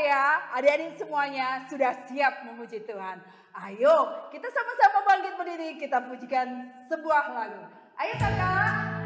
percaya adik-adik semuanya sudah siap memuji Tuhan. Ayo kita sama-sama bangkit berdiri, kita pujikan sebuah lagu. Ayo kakak.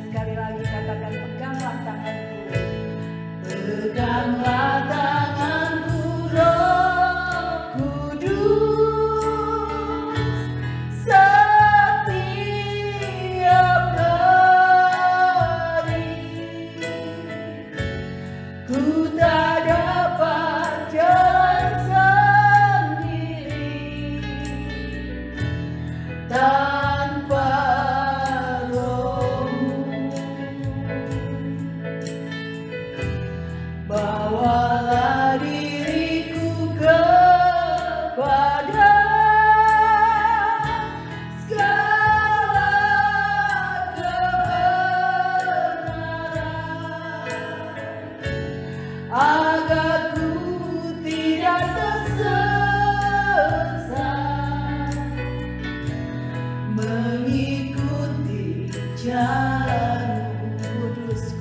Sekali lagi katakan, peganglah tanganku. Peganglah tanganku, Roh Kudus. Setiap hari ku tak dapat jalan sendiri tanpa bawalah diriku kepada segala kebenaran, agar ku tidak tersesat mengikuti jalan kudus.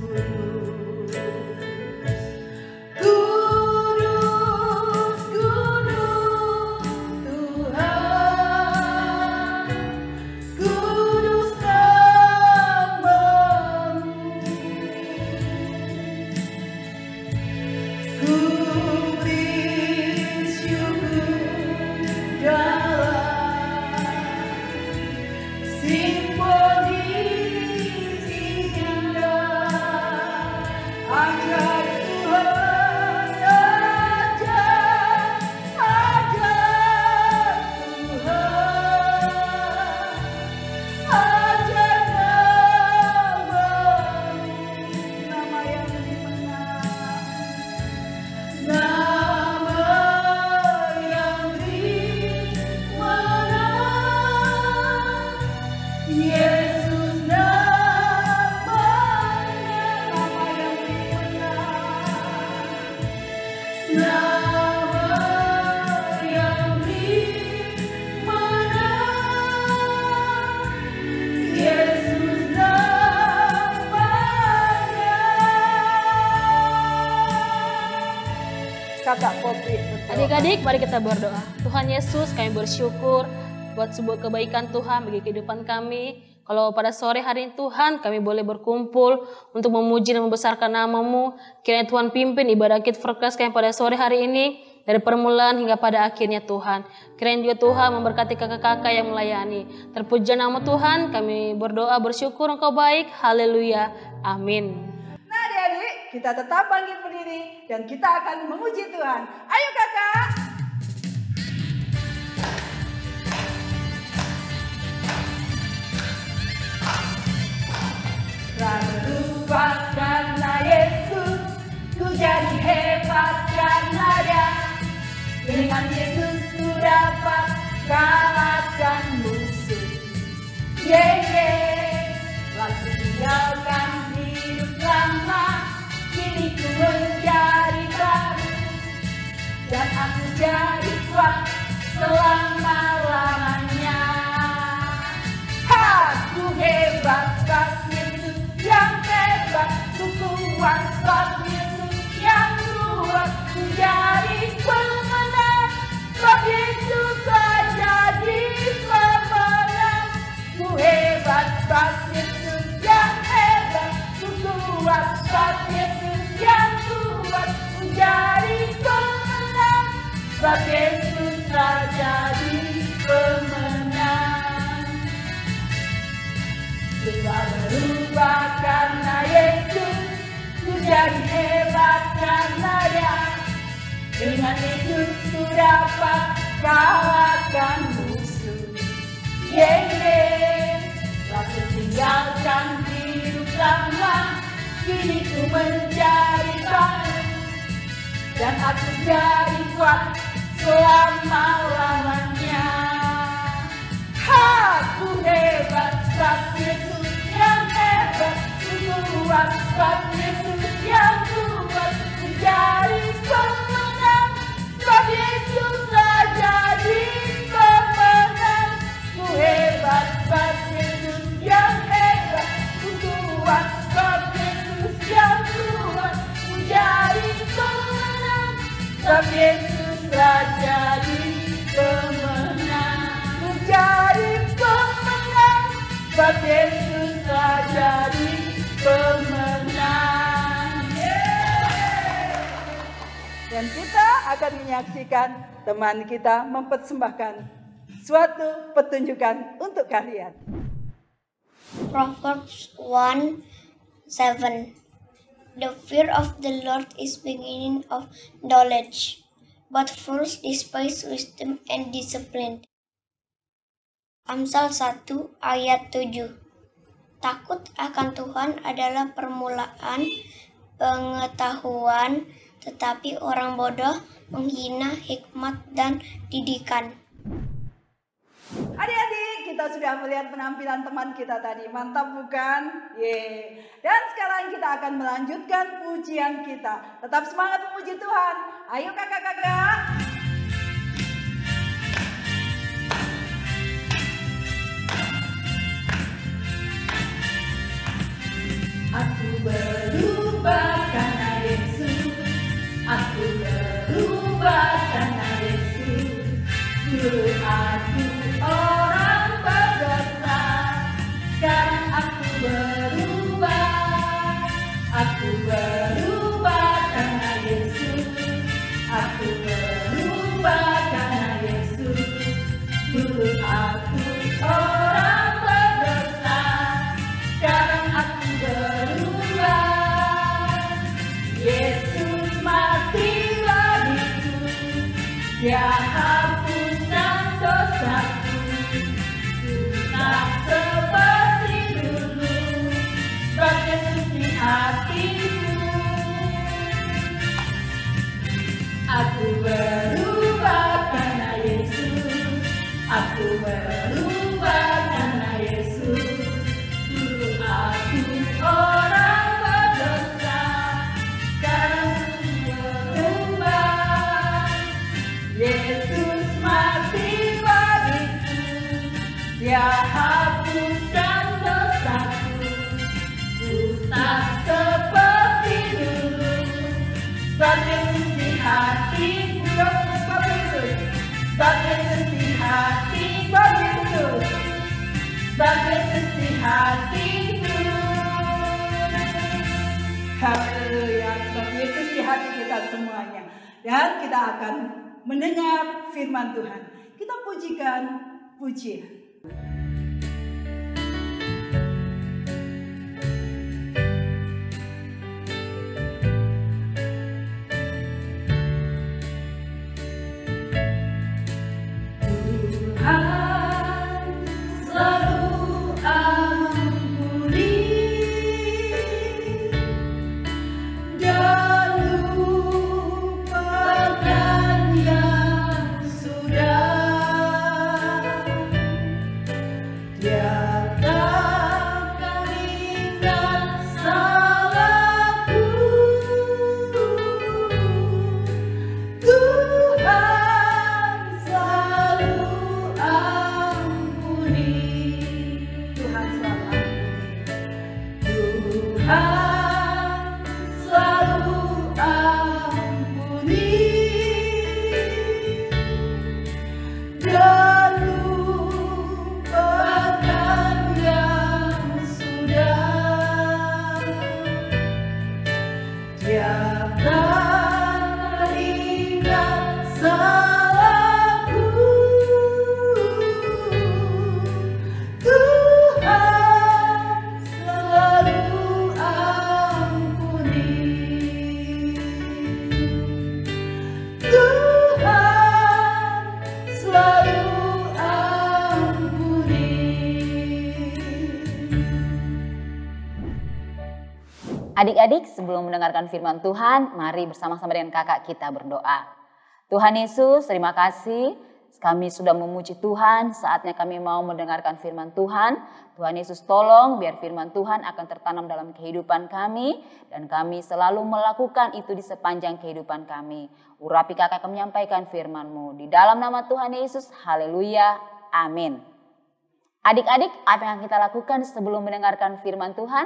Adik-adik, mari kita berdoa. Tuhan Yesus, kami bersyukur buat sebuah kebaikan Tuhan bagi kehidupan kami. Kalau pada sore hari ini Tuhan, kami boleh berkumpul untuk memuji dan membesarkan nama-Mu. Kiranya Tuhan pimpin ibadah kita First kami pada sore hari ini, dari permulaan hingga pada akhirnya Tuhan. Kiranya juga Tuhan memberkati kakak-kakak yang melayani. Terpuji nama Tuhan, kami berdoa bersyukur Engkau baik. Haleluya. Amin. Nah adik-adik, kita tetap bangkit berdiri dan kita akan memuji Tuhan. Ayo kakak. Berubah karena Yesus, ku jadi hebat karena Dia. Dengan Yesus ku dapat kalahkan musuh. Lalu tinggalkan hidup lama, kini ku menjadi baru. Dan aku jadi kuat selama-lamanya. Aku hebat sebab Yesus yang hebat, ku kuat sebab Yesus yang kuat, ku jadi pemenang sebab Yesus sebab Yesus telah jadi pemenang. Telah berubah karena Yesus, ku jadi hebat karena Dia. Dengan Yesus ku dapat kalahkan musuh. Lalu tinggalkan hidup lama, kini ku menjadi baru, dan aku jadi kuat selama-lamanya. Aku hebat sebab Yesus yang hebat, ku kuat sebab Yesus yang kuat, menjadi pemenang sebab Yesus telah jadi pemenang. Ku hebat sebab Yesus yang hebat, ku kuat sebab Yesus yang kuat, menjadi pemenang sebab Yesus telah jadi pemenang. Menjadi pemenang sebab Yesus telah jadi pemenang. Dan kita akan menyaksikan teman kita mempersembahkan suatu pertunjukan untuk kalian. Proverbs 1:7. The fear of the Lord is beginning of knowledge, but fools despise wisdom and discipline. Amsal 1 ayat 7. Takut akan Tuhan adalah permulaan pengetahuan, tetapi orang bodoh menghina hikmat dan didikan. Adik-adik, kita sudah melihat penampilan teman kita tadi. Mantap bukan? Dan sekarang kita akan melanjutkan pujian kita. Tetap semangat memuji Tuhan. Ayo kakak-kakak. Aku berubah karena Yesus. Aku berubah karena Yesus. Dulu aku orang berdosa, sekarang aku berubah. Aku berubah karena Yesus. Aku berubah karena Yesus. Dulu aku orang berdosa, sekarang aku berubah. Yesus mati bagiku, Dia hapuskan dosaku. Ku tak seperti dulu, sebab Yesus di hatiku. Aku berubah karena Yesus. Aku berubah karena Yesus. Dulu aku orang berdosa, sekarang aku berubah. Yesus mati bagiku, Dia hapuskan dosaku. Ku tak seperti dulu, sebab Yesus di hatiku. Sebab Yesus, sebab Yesus di hati, sebab Yesus, sebab Yesus di hatiku. Haleluya, sebab Yesus di hati kita semuanya. Dan kita akan mendengar firman Tuhan. Kita pujikan pujian. Tuhan selalu ampuni dan lupakan yang sudah. Dia takkan ingat salahku. Tuhan selalu ampuni. Tuhan selalu ampuni. Tuhan selalu ampuni dan lupakan yang sudah. Dia tak ingat salahku. Adik-adik, sebelum mendengarkan firman Tuhan, mari bersama-sama dengan kakak kita berdoa. Tuhan Yesus, terima kasih. Kami sudah memuji Tuhan, saatnya kami mau mendengarkan firman Tuhan. Tuhan Yesus tolong biar firman Tuhan akan tertanam dalam kehidupan kami. Dan kami selalu melakukan itu di sepanjang kehidupan kami. Urapi kakak kami menyampaikan firman-Mu. Di dalam nama Tuhan Yesus, haleluya, amin. Adik-adik, apa yang kita lakukan sebelum mendengarkan firman Tuhan?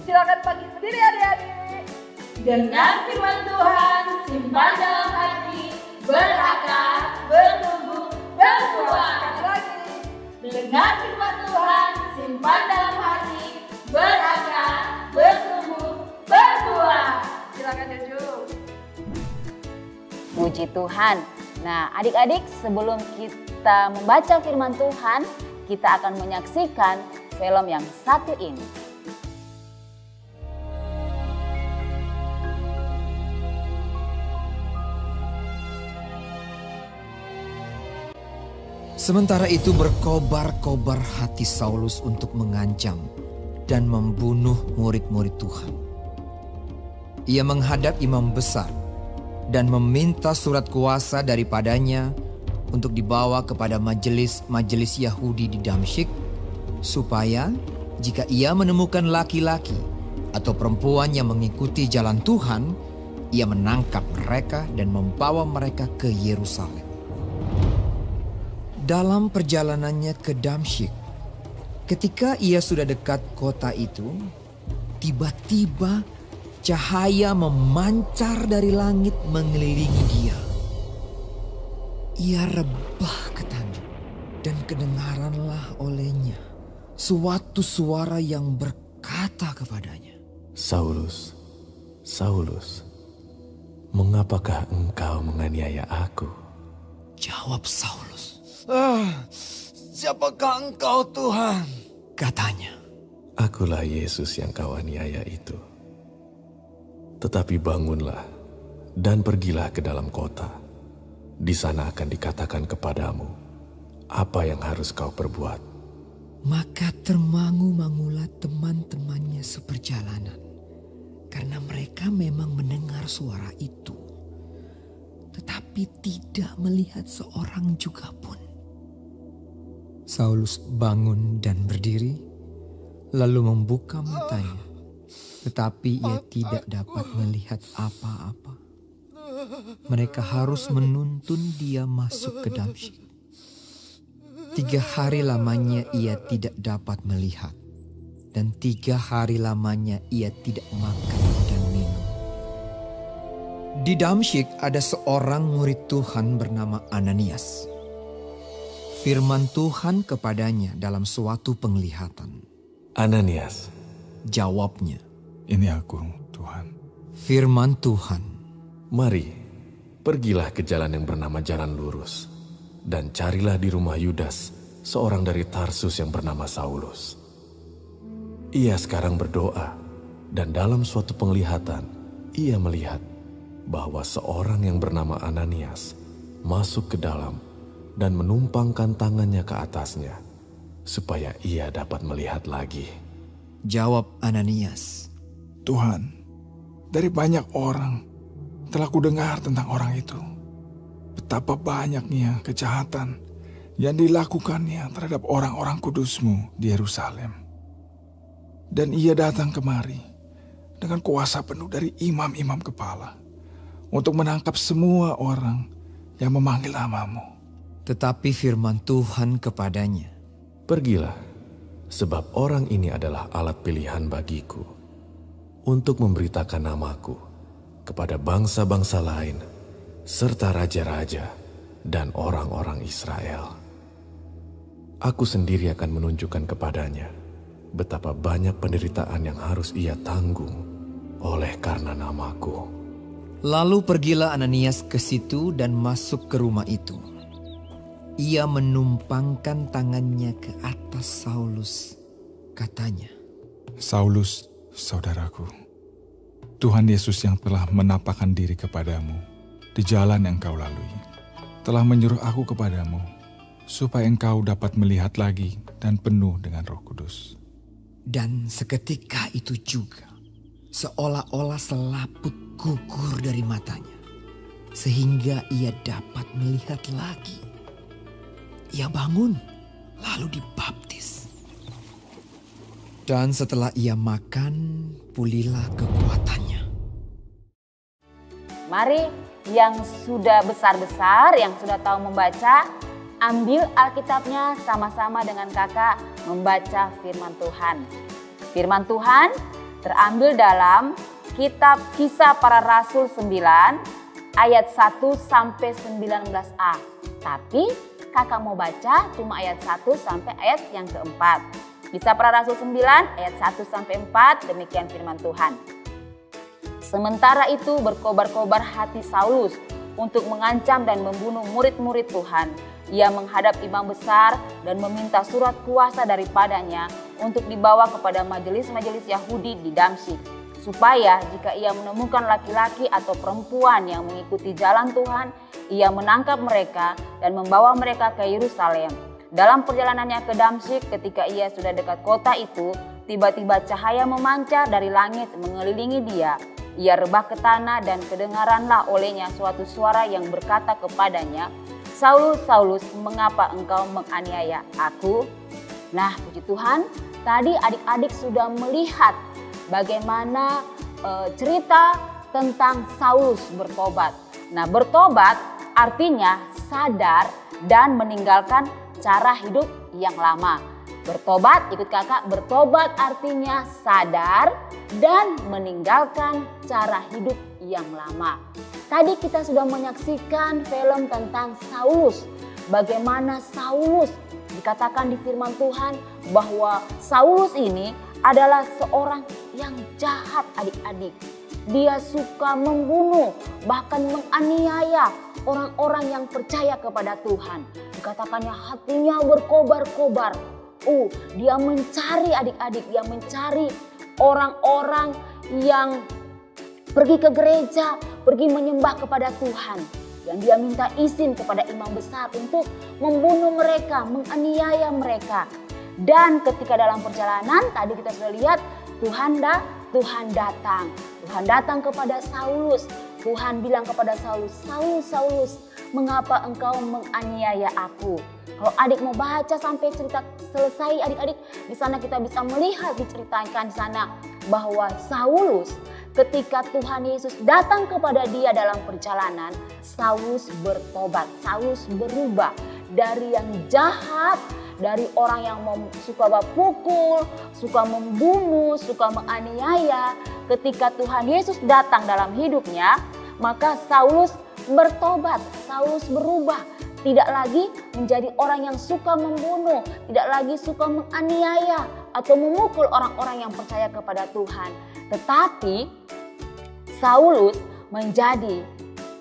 Silakan bagi berdiri adik-adik. Dengar firman Tuhan, simpan dalam hati, berakar, bertumbuh, berbuah. Sekali lagi. Dengar firman Tuhan, simpan dalam hati, berakar, bertumbuh, berbuah. Silakan Jojo. Puji Tuhan. Nah, adik-adik, sebelum kita membaca firman Tuhan, kita akan menyaksikan film yang satu ini. Sementara itu berkobar-kobar hati Saulus untuk mengancam dan membunuh murid-murid Tuhan. Ia menghadap imam besar dan meminta surat kuasa daripadanya untuk dibawa kepada majelis Yahudi di Damsyik, supaya jika ia menemukan laki-laki atau perempuan yang mengikuti jalan Tuhan, ia menangkap mereka dan membawa mereka ke Yerusalem. Dalam perjalanannya ke Damsyik, ketika ia sudah dekat kota itu, tiba-tiba cahaya memancar dari langit mengelilingi dia. Ia rebah ketangan dan kedengaranlah olehnya suatu suara yang berkata kepadanya, Saulus, Saulus, mengapakah engkau menganiaya aku? Jawab Saulus, siapakah engkau Tuhan? Katanya, Akulah Yesus yang kau aniaya itu. Tetapi bangunlah dan pergilah ke dalam kota. Di sana akan dikatakan kepadamu apa yang harus kau perbuat. Maka termangu-mangulah teman-temannya seperjalanan, karena mereka memang mendengar suara itu, tetapi tidak melihat seorang juga pun. Saulus bangun dan berdiri, lalu membuka matanya, tetapi ia tidak dapat melihat apa-apa. Mereka harus menuntun dia masuk ke Damsyik. 3 hari lamanya ia tidak dapat melihat, dan 3 hari lamanya ia tidak makan dan minum. Di Damsyik ada seorang murid Tuhan bernama Ananias. Firman Tuhan kepadanya dalam suatu penglihatan. Ananias, Jawabnya, Ini aku, Tuhan. Firman Tuhan, mari pergilah ke jalan yang bernama Jalan Lurus, dan carilah di rumah Yudas, seorang dari Tarsus yang bernama Saulus. Ia sekarang berdoa, dan dalam suatu penglihatan ia melihat bahwa seorang yang bernama Ananias masuk ke dalam dan menumpangkan tangannya ke atasnya, supaya ia dapat melihat lagi. jawab Ananias, Tuhan, dari banyak orang telah kudengar tentang orang itu. Betapa banyaknya kejahatan yang dilakukannya terhadap orang-orang kudus-Mu di Yerusalem. Dan ia datang kemari dengan kuasa penuh dari imam-imam kepala untuk menangkap semua orang yang memanggil nama-Mu. Tetapi firman Tuhan kepadanya, Pergilah, sebab orang ini adalah alat pilihan bagiku untuk memberitakan namaku kepada bangsa-bangsa lain, serta raja-raja dan orang-orang Israel. Aku sendiri akan menunjukkan kepadanya betapa banyak penderitaan yang harus ia tanggung oleh karena namaku. Lalu pergilah Ananias ke situ dan masuk ke rumah itu. Ia menumpangkan tangannya ke atas Saulus. Katanya, Saulus, saudaraku, Tuhan Yesus yang telah menampakkan diri kepadamu di jalan yang kau lalui, telah menyuruh aku kepadamu, supaya engkau dapat melihat lagi dan penuh dengan Roh Kudus. Dan seketika itu juga, seolah-olah selaput gugur dari matanya, sehingga ia dapat melihat lagi. Ia bangun, lalu dibaptis. Dan setelah ia makan, pulihlah kekuatannya. Mari yang sudah besar-besar, yang sudah tahu membaca, ambil Alkitabnya sama-sama dengan kakak membaca firman Tuhan. Firman Tuhan terambil dalam kitab Kisah Para Rasul 9 ayat 1 sampai 19a. Tapi kakak mau baca cuma ayat 1 sampai ayat yang keempat. Kisah Para Rasul 9 ayat 1 sampai 4, demikian firman Tuhan. Sementara itu berkobar-kobar hati Saulus untuk mengancam dan membunuh murid-murid Tuhan. Ia menghadap imam besar dan meminta surat kuasa daripadanya untuk dibawa kepada majelis-majelis Yahudi di Damsyik, supaya jika ia menemukan laki-laki atau perempuan yang mengikuti jalan Tuhan, ia menangkap mereka dan membawa mereka ke Yerusalem. Dalam perjalanannya ke Damsyik, ketika ia sudah dekat kota itu, tiba-tiba cahaya memancar dari langit mengelilingi dia. Ia rebah ke tanah dan kedengaranlah olehnya suatu suara yang berkata kepadanya, "Saulus, Saulus, mengapa engkau menganiaya aku?" Nah, puji Tuhan, tadi adik-adik sudah melihat bagaimana cerita tentang Saulus bertobat. Nah, bertobat artinya sadar dan meninggalkan cara hidup yang lama. Bertobat, ikut kakak, bertobat artinya sadar dan meninggalkan cara hidup yang lama. Tadi kita sudah menyaksikan film tentang Saulus. Bagaimana Saulus dikatakan di firman Tuhan bahwa Saulus ini adalah seorang yang jahat, adik-adik. Dia suka membunuh, bahkan menganiaya orang-orang yang percaya kepada Tuhan. Dikatakannya hatinya berkobar-kobar. Dia mencari adik-adik, dia mencari orang-orang yang pergi ke gereja, pergi menyembah kepada Tuhan. Dan dia minta izin kepada imam besar untuk membunuh mereka, menganiaya mereka. Dan ketika dalam perjalanan, tadi kita sudah lihat Tuhan datang. Tuhan datang kepada Saulus. Tuhan bilang kepada Saulus, "Saulus, Saulus, mengapa engkau menganiaya aku?" Kalau adik mau baca sampai cerita selesai, adik-adik, di sana kita bisa melihat, diceritakan di sana bahwa Saulus ketika Tuhan Yesus datang kepada dia dalam perjalanan, Saulus bertobat, Saulus berubah dari yang jahat, dari orang yang suka pukul, suka membunuh, suka menganiaya. Ketika Tuhan Yesus datang dalam hidupnya, maka Saulus bertobat, Saulus berubah. Tidak lagi menjadi orang yang suka membunuh, tidak lagi suka menganiaya atau memukul orang-orang yang percaya kepada Tuhan. Tetapi Saulus menjadi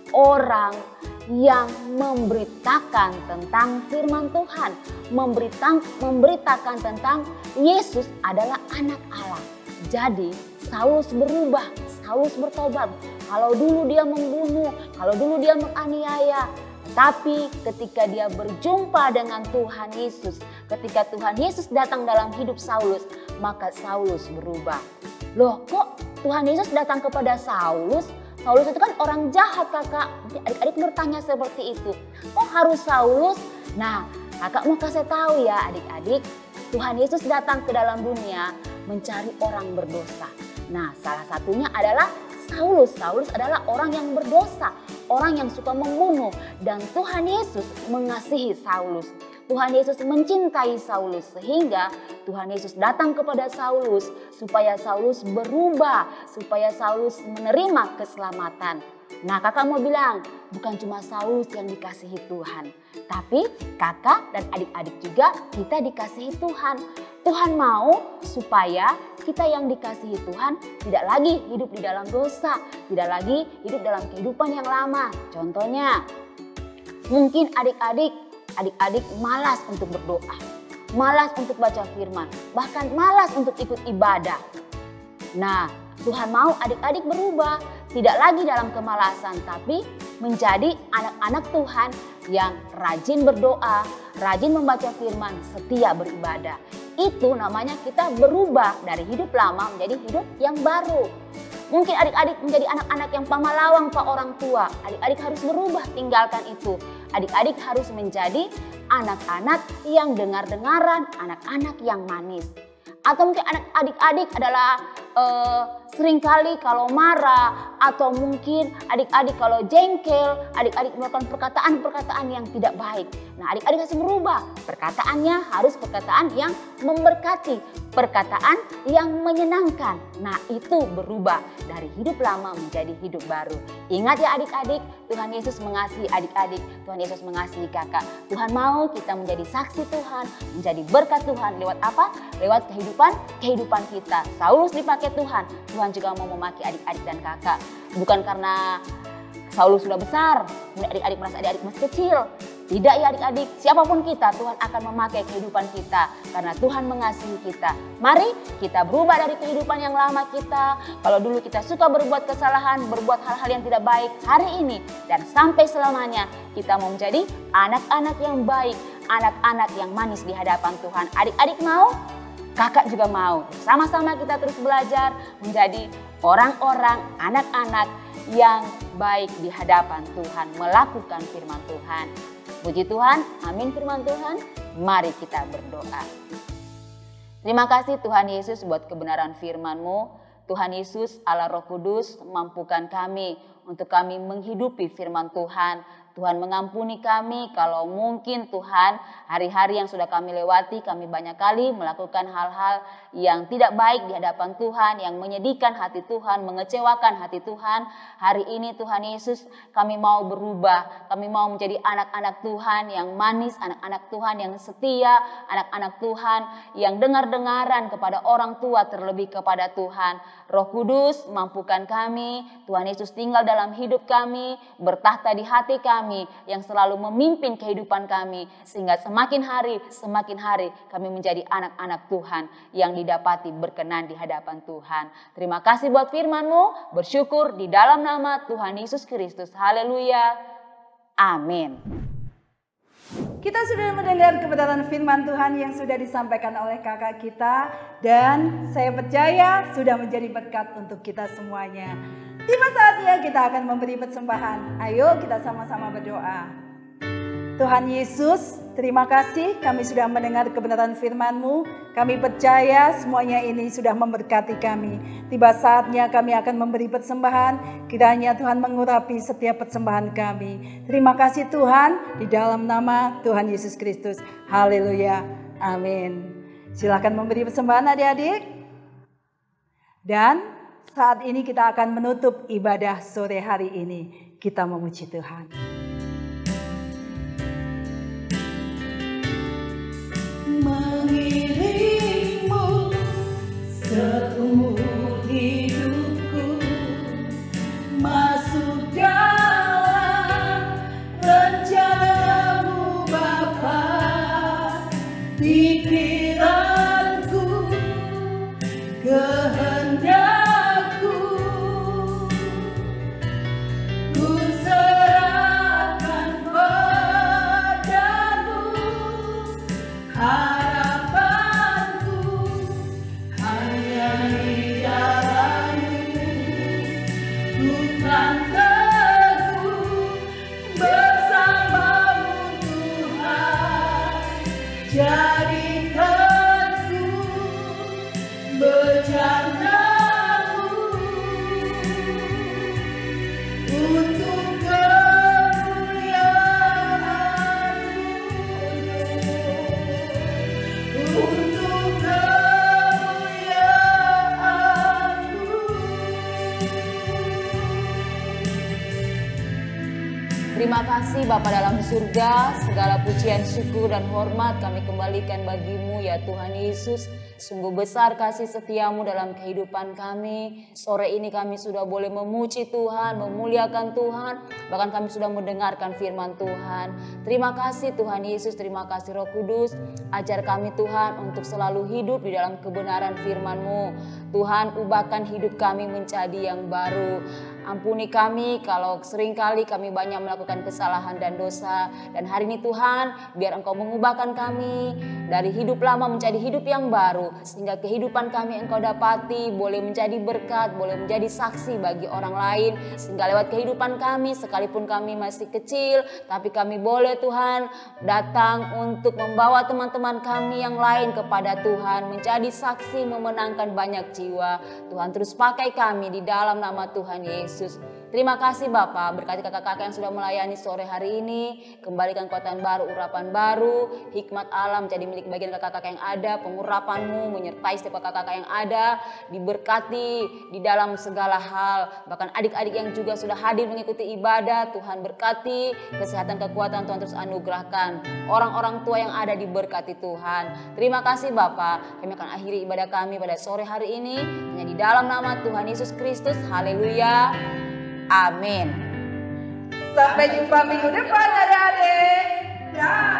orang yang memberitakan tentang firman Tuhan, memberitakan tentang Yesus adalah anak Allah. Jadi Saulus berubah, Saulus bertobat. Kalau dulu dia membunuh, kalau dulu dia menganiaya, tapi ketika dia berjumpa dengan Tuhan Yesus, ketika Tuhan Yesus datang dalam hidup Saulus, maka Saulus berubah. Loh, kok Tuhan Yesus datang kepada Saulus? Saulus itu kan orang jahat, kakak. Adik-adik bertanya seperti itu. Kok harus Saulus? Nah, kakak mau kasih tahu ya adik-adik, Tuhan Yesus datang ke dalam dunia mencari orang berdosa. Nah, salah satunya adalah Saulus. Saulus adalah orang yang berdosa, orang yang suka membunuh, dan Tuhan Yesus mengasihi Saulus. Tuhan Yesus mencintai Saulus sehingga Tuhan Yesus datang kepada Saulus supaya Saulus berubah, supaya Saulus menerima keselamatan. Nah, kakak mau bilang bukan cuma Saulus yang dikasihi Tuhan, tapi kakak dan adik-adik juga kita dikasihi Tuhan. Tuhan mau supaya kita yang dikasihi Tuhan tidak lagi hidup di dalam dosa, tidak lagi hidup dalam kehidupan yang lama. Contohnya, mungkin adik-adik malas untuk berdoa, malas untuk baca firman, bahkan malas untuk ikut ibadah. Nah, Tuhan mau adik-adik berubah, tidak lagi dalam kemalasan, tapi menjadi anak-anak Tuhan yang rajin berdoa, rajin membaca firman, setia beribadah. itu namanya kita berubah dari hidup lama menjadi hidup yang baru. Mungkin adik-adik menjadi anak-anak yang pamalawang pak orang tua. Adik-adik harus berubah, tinggalkan itu. Adik-adik harus menjadi anak-anak yang dengar-dengaran, anak-anak yang manis. Atau mungkin adik-adik adalah seringkali kalau marah, atau mungkin adik-adik kalau jengkel, adik-adik melakukan perkataan-perkataan yang tidak baik. Nah, adik-adik harus berubah. Perkataannya harus perkataan yang memberkati, perkataan yang menyenangkan. Nah, itu berubah dari hidup lama menjadi hidup baru. Ingat ya adik-adik, Tuhan Yesus mengasihi adik-adik, Tuhan Yesus mengasihi kakak. Tuhan mau kita menjadi saksi Tuhan, menjadi berkat Tuhan. Lewat apa? Lewat kehidupan kita. Saulus dipakai Tuhan, Tuhan juga mau memakai adik-adik dan kakak. Bukan karena Saulus sudah besar, adik-adik merasa adik-adik masih kecil. Tidak ya adik-adik, siapapun kita, Tuhan akan memakai kehidupan kita karena Tuhan mengasihi kita. Mari kita berubah dari kehidupan yang lama kita. Kalau dulu kita suka berbuat kesalahan, berbuat hal-hal yang tidak baik, hari ini dan sampai selamanya kita mau menjadi anak-anak yang baik, anak-anak yang manis di hadapan Tuhan. Adik-adik mau? Kakak juga mau. Sama-sama kita terus belajar menjadi orang-orang, anak-anak yang baik di hadapan Tuhan, melakukan firman Tuhan. Puji Tuhan, amin firman Tuhan. Mari kita berdoa. Terima kasih Tuhan Yesus buat kebenaran firman-Mu. Tuhan Yesus, Allah Roh Kudus, mampukan kami untuk kami menghidupi firman Tuhan. Tuhan mengampuni kami kalau mungkin Tuhan hari-hari yang sudah kami lewati, kami banyak kali melakukan hal-hal yang tidak baik di hadapan Tuhan, yang menyedihkan hati Tuhan, mengecewakan hati Tuhan. Hari ini Tuhan Yesus, kami mau berubah, kami mau menjadi anak-anak Tuhan yang manis, anak-anak Tuhan yang setia, anak-anak Tuhan yang dengar-dengaran kepada orang tua terlebih kepada Tuhan. Roh Kudus mampukan kami, Tuhan Yesus tinggal dalam hidup kami, bertahta di hati kami, yang selalu memimpin kehidupan kami, sehingga semakin hari kami menjadi anak-anak Tuhan yang didapati berkenan di hadapan Tuhan. Terima kasih buat firman-Mu, bersyukur di dalam nama Tuhan Yesus Kristus. Haleluya. Amin. Kita sudah mendengar kebenaran firman Tuhan yang sudah disampaikan oleh kakak kita, dan saya percaya sudah menjadi berkat untuk kita semuanya. Tiba saatnya kita akan memberi persembahan. Ayo kita sama-sama berdoa. Tuhan Yesus, terima kasih kami sudah mendengar kebenaran firman-Mu. Kami percaya semuanya ini sudah memberkati kami. Tiba saatnya kami akan memberi persembahan. Kiranya Tuhan mengurapi setiap persembahan kami. Terima kasih Tuhan, di dalam nama Tuhan Yesus Kristus. Haleluya. Amin. Silakan memberi persembahan adik-adik. Dan saat ini kita akan menutup ibadah sore hari ini. Kita memuji Tuhan. Mengiringmu seumur hidupku, masuk dalam rencana-Mu Bapa. Pikiranku, kehendakku, ku serahkan padamu. Harapanku hanya di dalam-Mu. Ku kan teguh bersama-Mu Tuhan. Jadikanku berjana-Mu untuk kemuliaan-Mu, untuk kemuliaan-Mu. Terima kasih Bapa dalam surga, segala pujian, syukur dan hormat kami kembalikan bagi-Mu ya Tuhan Yesus. Sungguh besar kasih setia-Mu dalam kehidupan kami. Sore ini kami sudah boleh memuji Tuhan, memuliakan Tuhan. Bahkan kami sudah mendengarkan firman Tuhan. Terima kasih Tuhan Yesus, terima kasih Roh Kudus. Ajar kami Tuhan untuk selalu hidup di dalam kebenaran firman-Mu. Tuhan, ubahkan hidup kami menjadi yang baru. Ampuni kami kalau seringkali kami banyak melakukan kesalahan dan dosa. Dan hari ini Tuhan, biar Engkau mengubahkan kami dari hidup lama menjadi hidup yang baru. Sehingga kehidupan kami Engkau dapati boleh menjadi berkat, boleh menjadi saksi bagi orang lain. Sehingga lewat kehidupan kami, sekalipun kami masih kecil, tapi kami boleh Tuhan datang untuk membawa teman-teman kami yang lain kepada Tuhan. Menjadi saksi memenangkan banyak jiwa. Tuhan terus pakai kami di dalam nama Tuhan Yesus. Terima kasih Bapak, berkati kakak-kakak yang sudah melayani sore hari ini. Kembalikan kekuatan baru, urapan baru, hikmat Allah menjadi milik bagian kakak-kakak yang ada. Pengurapan-Mu menyertai setiap kakak-kakak yang ada. Diberkati di dalam segala hal. Bahkan adik-adik yang juga sudah hadir mengikuti ibadah, Tuhan berkati. Kesehatan, kekuatan Tuhan terus anugerahkan. Orang-orang tua yang ada diberkati Tuhan. Terima kasih Bapak. Kami akan akhiri ibadah kami pada sore hari ini hanya di dalam nama Tuhan Yesus Kristus. Haleluya. Amin. Sampai jumpa minggu depan adik-adik. Dah.